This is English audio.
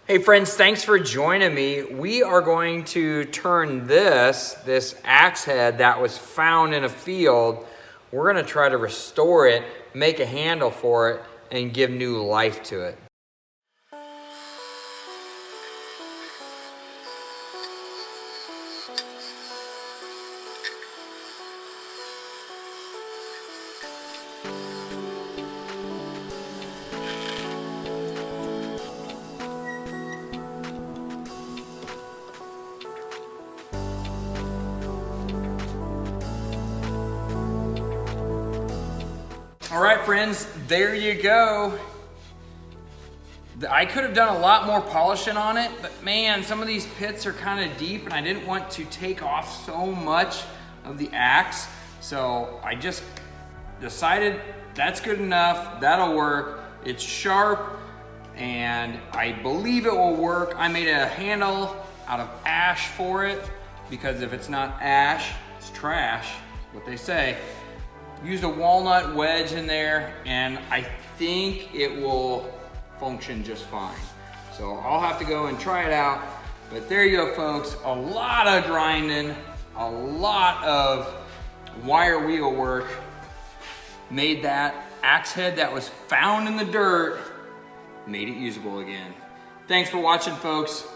Hey friends, thanks for joining me. We are going to turn this axe head that was found in a field, we're gonna try to restore it, make a handle for it, and give new life to it. All right, friends, there you go. I could have done a lot more polishing on it, but man, some of these pits are kind of deep and I didn't want to take off so much of the axe. So I just decided that's good enough, that'll work. It's sharp and I believe it will work. I made a handle out of ash for it because if it's not ash, it's trash, what they say. Used a walnut wedge in there and I think it will function just fine. So I'll have to go and try it out. But there you go, folks. A lot of grinding, a lot of wire wheel work made that axe head that was found in the dirt, made it usable again. Thanks for watching, folks.